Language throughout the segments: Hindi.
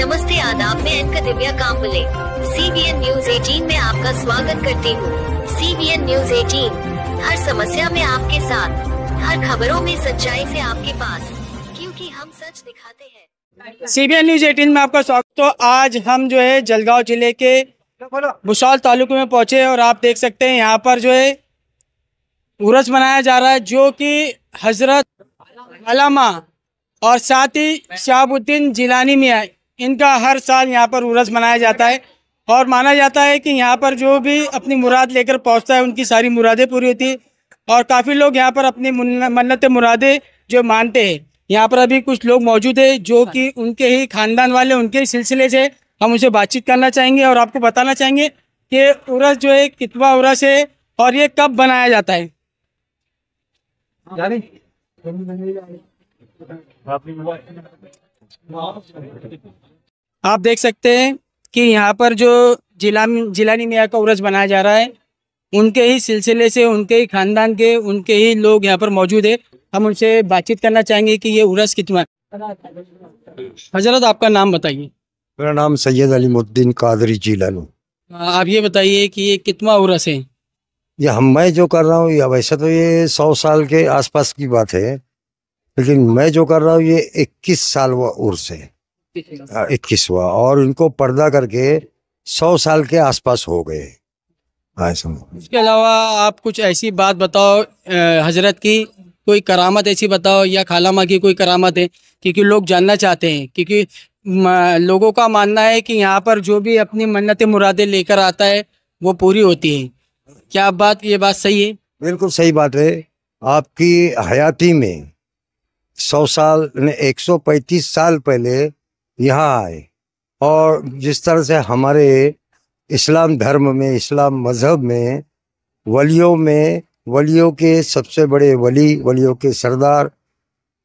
नमस्ते आदाब, मैं anchor Divya Kamble CBN news 18 में आपका स्वागत करती हूँ। CBN न्यूज 18 हर समस्या में आपके साथ, हर खबरों में सच्चाई से आपके पास, क्योंकि हम सच दिखाते हैं। CBN न्यूज 18 में आपका स्वागत। तो आज हम जो है जलगांव जिले के बुसावल तालुके में पहुंचे और आप देख सकते हैं यहाँ पर जो है उर्स मनाया जा रहा है, जो कि हजरत अल्लामा और साथ ही शहाबुद्दीन जिलानी मियां, इनका हर साल यहाँ पर उर्स मनाया जाता है। और माना जाता है कि यहाँ पर जो भी अपनी मुराद लेकर पहुँचता है उनकी सारी मुरादें पूरी होती है। और काफ़ी लोग यहाँ पर अपनी मन्नत मुरादें जो मानते हैं। यहाँ पर अभी कुछ लोग मौजूद है जो कि उनके ही खानदान वाले, उनके ही सिलसिले से हम उनसे बातचीत करना चाहेंगे और आपको बताना चाहेंगे कि उर्स जो है कितवा उर्स है और ये कब बनाया जाता है। आप देख सकते हैं कि यहाँ पर जो जिलानी मियाँ का उर्स बनाया जा रहा है, उनके ही सिलसिले से, उनके ही खानदान के, उनके ही लोग यहाँ पर मौजूद है। हम उनसे बातचीत करना चाहेंगे कि ये उर्स कितना। हजरत आपका नाम बताइए। मेरा नाम सैयद अलीमुद्दीन कादरी जिलानी। आप ये बताइए कि ये कितना उर्स है। ये मैं जो कर रहा हूँ, या वैसे तो ये 100 साल के आसपास की बात है, लेकिन मैं जो कर रहा हूँ ये 21 साल वो उर्स है, 21वां। और इनको पर्दा करके 100 साल के आसपास हो गए। इसके अलावा आप कुछ ऐसी बात बताओ हजरत की, कोई करामत ऐसी बताओ, या खालामा की कोई करामत है, क्योंकि लोग जानना चाहते हैं। क्योंकि लोगों का मानना है कि यहाँ पर जो भी अपनी मन्नत मुरादें लेकर आता है वो पूरी होती है। क्या ये बात सही है? बिल्कुल सही बात है। आपकी हयाती में 100 साल 135 साल पहले यहाँ आए, और जिस तरह से हमारे इस्लाम धर्म में, इस्लाम मज़हब में वलियों के सबसे बड़े वलियों के सरदार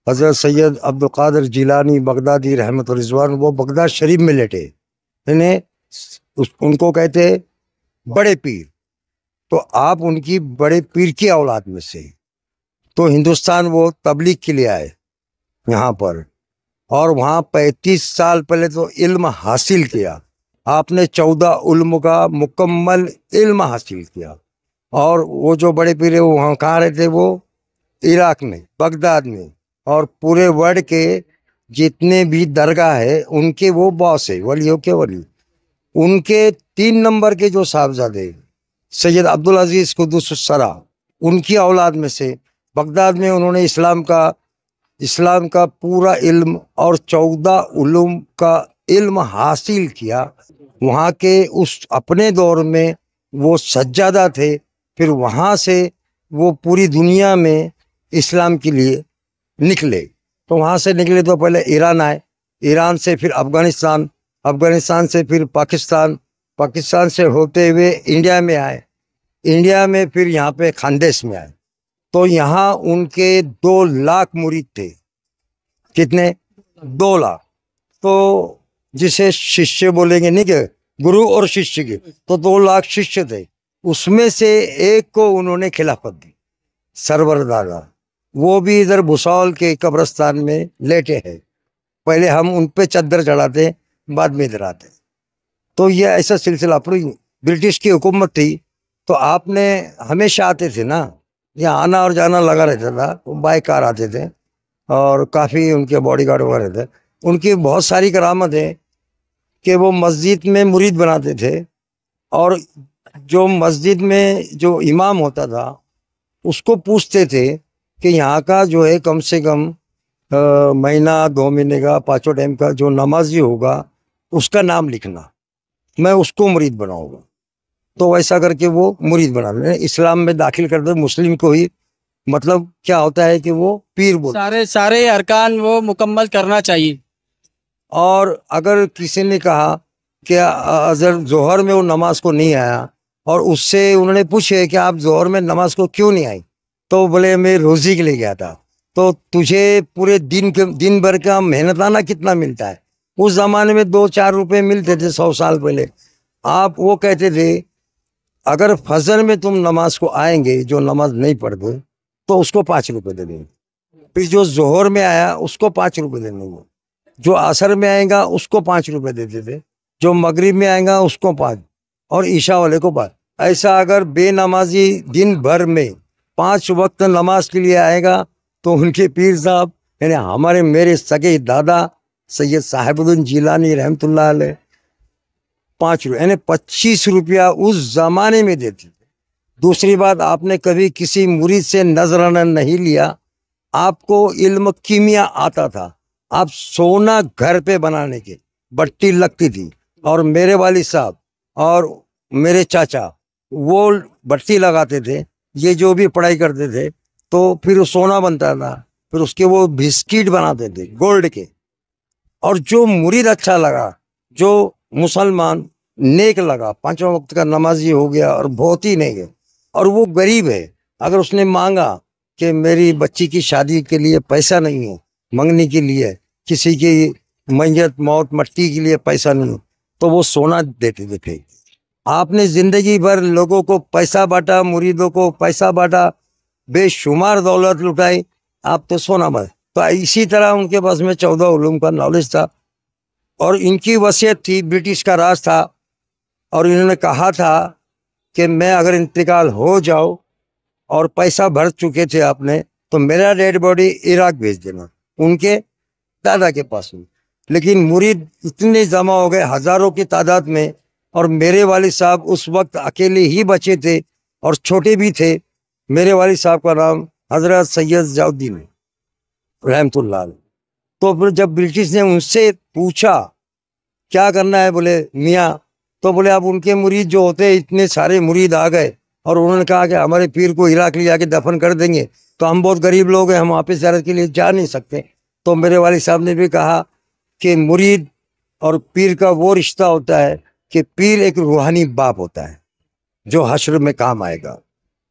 हज़रत सैयद अब्दुल कादिर जिलानी बगदादी रहमत व रिज़वान, वो बगदाद शरीफ में लेटे। इन्हें उनको कहते बड़े पीर। तो आप उनकी बड़े पीर की औलाद में से, तो हिंदुस्तान वो तबलीग के लिए आए यहाँ पर, और वहाँ 35 साल पहले तो इल्म हासिल किया। आपने 14 उल्म का मुकम्मल इल्म हासिल किया। और वो जो बड़े पीर है वो वहाँ कहाँ रहते, वो इराक में, बगदाद में। और पूरे वर्ल्ड के जितने भी दरगाह है उनके वो बॉस है, वलियों के वली। उनके 3 नंबर के जो साहबजादे सैयद अब्दुल अजीज़ कुद्दुसुस्सरा, उनकी औलाद में से बगदाद में उन्होंने इस्लाम का पूरा इल्म और 14 उलूम का इल्म हासिल किया। वहाँ के उस अपने दौर में वो सज्जादा थे। फिर वहाँ से वो पूरी दुनिया में इस्लाम के लिए निकले। तो वहाँ से निकले तो पहले ईरान आए, ईरान से फिर अफ़गानिस्तान, अफ़गानिस्तान से फिर पाकिस्तान, पाकिस्तान से होते हुए इंडिया में आए, इंडिया में फिर यहाँ पे खानदेश में आए। तो यहाँ उनके 2 लाख मुरीद थे। कितने? 2 लाख। तो जिसे शिष्य बोलेंगे, नहीं के गुरु और शिष्य के, तो 2 लाख शिष्य थे। उसमें से एक को उन्होंने खिलाफत दी, सरवर दादा। वो भी इधर भुसावल के कब्रिस्तान में लेटे हैं। पहले हम उन पे चद्दर चढ़ाते, बाद में इधर आते। तो ये ऐसा सिलसिला, पूरी ब्रिटिश की हुकूमत थी, तो आपने हमेशा आते थे ना, यहाँ आना और जाना लगा रहता था। वो बाय कार आते थे और काफ़ी उनके बॉडीगार्ड वगैरह थे। उनकी बहुत सारी करामत है कि वो मस्जिद में मुरीद बनाते थे, और जो मस्जिद में जो इमाम होता था उसको पूछते थे कि यहाँ का जो है कम से कम महीना 2 महीने का 5 टाइम का जो नमाजी होगा उसका नाम लिखना, मैं उसको मुरीद बनाऊंगा। तो वैसा करके वो मुरीद बना रहे। इस्लाम में दाखिल कर दे मुस्लिम को ही, मतलब क्या होता है कि वो पीर बोल, सारे अरकान वो मुकम्मल करना चाहिए। और अगर किसी ने कहा कि अजर जोहर में वो नमाज को नहीं आया, और उससे उन्होंने पूछे कि आप जोहर में नमाज को क्यों नहीं आई, तो बोले मैं रोज़ी के लिए गया था। तो तुझे पूरे दिन भर का मेहनताना कितना मिलता है? उस ज़माने में 2-4 रुपए मिलते थे 100 साल पहले। आप वो कहते थे अगर फजर में तुम नमाज को आएंगे, जो नमाज नहीं पढ़ते, तो उसको 5 रुपए दे देंगे। फिर जो जोहर में आया उसको 5 रुपए देने, जो असर में आएगा उसको 5 रुपए देते थे, जो मगरिब में आएगा उसको 5 और ईशा वाले को 5। ऐसा अगर बेनमाजी दिन भर में 5 वक्त नमाज के लिए आएगा तो उनके पीर साहब यानी हमारे मेरे सगे दादा सैयद साहिबुद्दीन जिलानी रहमतुल्लाह अलैह 5 रुपये यानी 25 रुपया उस जमाने में देते थे। दूसरी बात, आपने कभी किसी मुरीद से नजराना नहीं लिया, आपको इल्म कीमिया आता था। आप सोना घर पे बनाने के बट्टी लगती थी और मेरे वालिद साहब और मेरे चाचा वो बट्टी लगाते थे, ये जो भी पढ़ाई करते थे तो फिर वो सोना बनता था, फिर उसके वो बिस्किट बनाते थे गोल्ड के। और जो मुरीद अच्छा लगा, जो मुसलमान नेक लगा, 5 वक्त का नमाजी हो गया और बहुत ही नेक है और वो गरीब है, अगर उसने मांगा कि मेरी बच्ची की शादी के लिए पैसा नहीं है, मंगनी के लिए किसी की मैयत मौत मट्टी के लिए पैसा नहीं, तो वो सोना देते थे फेंक। आपने जिंदगी भर लोगों को पैसा बांटा, मुरीदों को पैसा बांटा, बेशुमार दौलत लुटाई, आप तो सोना बने। तो इसी तरह उनके पास में 14 उलूम का नॉलेज था और इनकी वसीयत थी, ब्रिटिश का राज था और इन्होंने कहा था कि मैं अगर इंतकाल हो जाओ और पैसा भर चुके थे आपने तो मेरा डेड बॉडी इराक भेज देना, उनके दादा के पास में। लेकिन मुरीद इतने जमा हो गए हजारों की तादाद में और मेरे वालिद साहब उस वक्त अकेले ही बचे थे और छोटे भी थे। मेरे वालिद साहब का नाम हजरत सैयद जाउद्दीन रहमतुल्लाह अलैह। तो फिर जब ब्रिटिश ने उनसे पूछा क्या करना है, बोले मियाँ, तो बोले अब उनके मुरीद जो होते इतने सारे मुरीद आ गए और उन्होंने कहा कि हमारे पीर को इराक ले जाके दफन कर देंगे, तो हम बहुत गरीब लोग हैं, हम वहाँ पे ज़ियारत के लिए जा नहीं सकते। तो मेरे वालिद साहब ने भी कहा कि मुरीद और पीर का वो रिश्ता होता है कि पीर एक रूहानी बाप होता है जो हश्र में काम आएगा।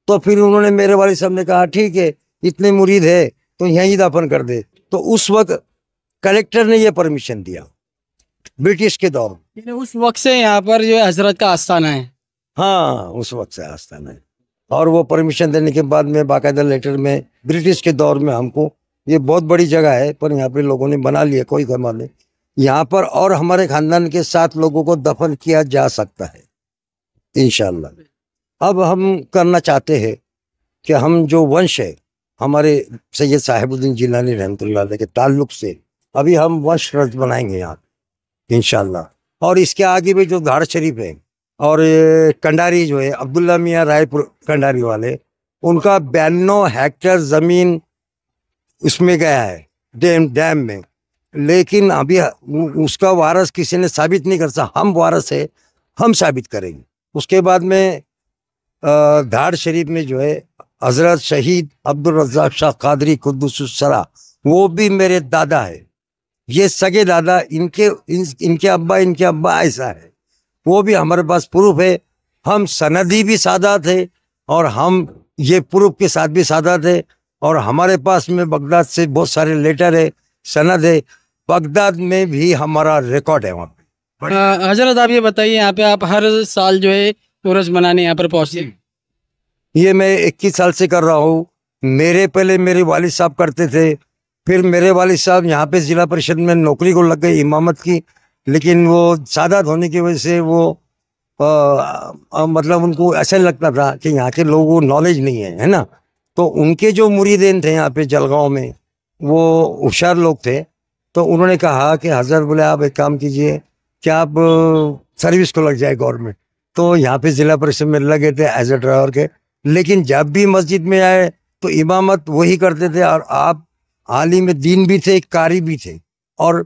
तो फिर उन्होंने मेरे वालिद साहब ने कहा ठीक है, इतने मुरीद है तो यहीं दफन कर दे। तो उस वक्त कलेक्टर ने ये परमिशन दिया ब्रिटिश के दौर में। उस वक्त से यहाँ पर जो है हजरत का आस्थाना है। हाँ, उस वक्त से आस्थाना है और वो परमिशन देने के बाद में बाकायदा लेटर में ब्रिटिश के दौर में हमको, ये बहुत बड़ी जगह है पर यहाँ पे लोगों ने बना लिया, कोई कमा नहीं यहाँ पर, और हमारे खानदान के 7 लोगों को दफन किया जा सकता है इंशाअल्लाह। अब हम करना चाहते हैं कि हम जो वंश है हमारे सैयद साहिबुद्दीन जिलानी रहमतुल्लाह अलैह के ताल्लुक से, अभी हम वंश रच बनाएंगे यहाँ इंशाअल्लाह। और इसके आगे भी जो धार शरीफ है और कंडारी जो है अब्दुल्ला मियाँ रायपुर कंडारी वाले, उनका 92 हेक्टेयर ज़मीन उसमें गया है डैम में, लेकिन अभी उसका वारस किसी ने साबित नहीं कर सकता। हम वारस है, हम साबित करेंगे। उसके बाद में धार शरीफ में जो है हजरत शहीद अब्दुल रज़्ज़ाक शाह कादरी कुद्दुस सरा, वो भी मेरे दादा है, ये सगे दादा, इनके अब्बा ऐसा है, वो भी हमारे पास प्रूफ है। हम सनदी भी सादात है और हम ये प्रूफ के साथ भी सादात है और हमारे पास में बगदाद से बहुत सारे लेटर है, सनद है, बगदाद में भी हमारा रिकॉर्ड है वहाँ पे। हजरत आप ये बताइए, यहाँ पे आप हर साल जो है उर्स मनाने यहाँ पर पहुँचते? ये मैं 21 साल से कर रहा हूँ। मेरे पहले मेरे वालिद साहब करते थे, फिर मेरे वालिद साहब यहाँ पे ज़िला परिषद में नौकरी को लग गई इमामत की, लेकिन वो सादात होने की वजह से वो मतलब उनको ऐसा लगता था कि यहाँ के लोगों को नॉलेज नहीं है ना। तो उनके जो मुरीदेन थे यहाँ पे जलगांव में, वो होशियार लोग थे, तो उन्होंने कहा कि हजरत बोले आप एक काम कीजिए कि आप सर्विस को लग जाए गवर्नमेंट। तो यहाँ पे ज़िला परिषद में लगे थे एज ए ड्राइवर के, लेकिन जब भी मस्जिद में आए तो इमामत वही करते थे और आप आलिम दीन भी थे, कारी भी थे और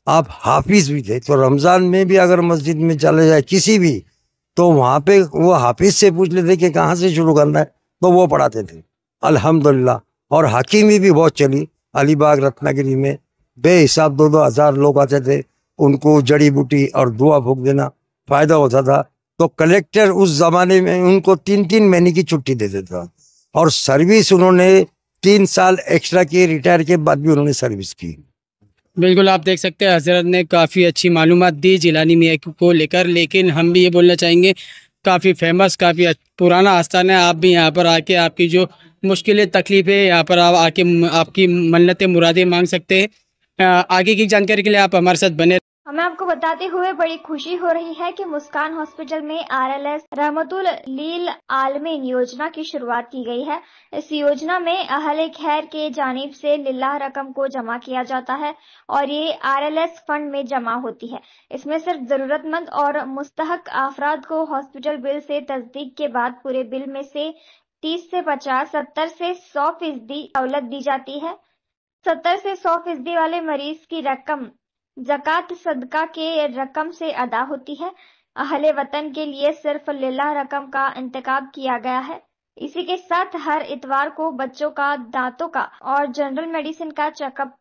आप हाफिज भी थे। तो रमज़ान में भी अगर मस्जिद में चले जाए किसी भी, तो वहाँ पे वो हाफिज से पूछ लेते कि कहाँ से शुरू करना है, तो वो पढ़ाते थे अल्हम्दुलिल्लाह। और हकीमी भी बहुत चली, अलीबाग रत्नागिरी में बेहिसाब 2-2 हज़ार लोग आते थे, उनको जड़ी बूटी और दुआ फूक देना फ़ायदा होता था। तो कलेक्टर उस ज़माने में उनको 3-3 महीने की छुट्टी देते था और सर्विस उन्होंने 3 साल एक्स्ट्रा की, रिटायर के बाद भी उन्होंने सर्विस की। बिल्कुल, आप देख सकते हैं हजरत ने काफ़ी अच्छी मालूमात दी जिलानी मियाँ को लेकर, लेकिन हम भी ये बोलना चाहेंगे काफ़ी फेमस, काफ़ी पुराना आस्थान है। आप भी यहाँ पर आके आपकी जो मुश्किलें तकलीफ़ें यहाँ पर आप आके आपकी मन्नतें मुरादें मांग सकते हैं। आगे की जानकारी के लिए आप हमारे साथ बने। हमें आपको बताते हुए बड़ी खुशी हो रही है कि मुस्कान हॉस्पिटल में RLS रहमतुल लील आलमीन योजना की शुरुआत की गई है। इस योजना में अहले खैर के जानिब से लिल्लाह रकम को जमा किया जाता है और ये RLS फंड में जमा होती है। इसमें सिर्फ जरूरतमंद और मुस्तहक अफराद को हॉस्पिटल बिल से तस्दीक के बाद पूरे बिल में से 30 से 50, 70 से 100% सहूलत दी जाती है। 70 से 100% वाले मरीज की रकम ज़कात सदका के रकम से अदा होती है। अहले वतन के लिए सिर्फ लिल्लाह रकम का इंतखाब किया गया है। इसी के साथ हर इतवार को बच्चों का, दांतों का और जनरल मेडिसिन का चेकअप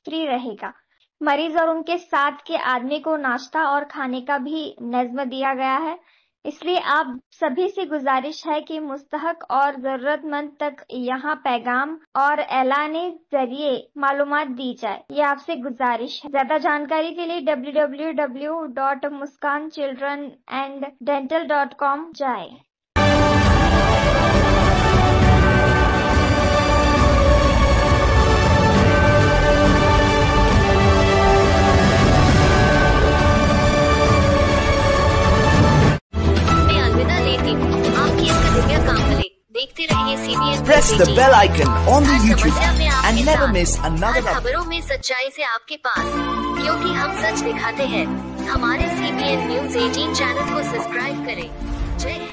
फ्री रहेगा। मरीज और उनके साथ के आदमी को नाश्ता और खाने का भी नज़्म दिया गया है। इसलिए आप सभी से गुजारिश है कि मुस्तहक और जरूरतमंद तक यहाँ पैगाम और ऐलाने जरिए मालूमात दी जाए, ये आपसे गुजारिश है। ज्यादा जानकारी के लिए www.muskanchildrenanddental.com जाए। देखते रहिए CBN। Press the bell icon on the YouTube समस्या में app and आपके never साथ, miss another हर खबरों में सच्चाई से आपके पास, क्योंकि हम सच दिखाते हैं। हमारे CBN News 18 चैनल को सब्सक्राइब करें। जय हिंद।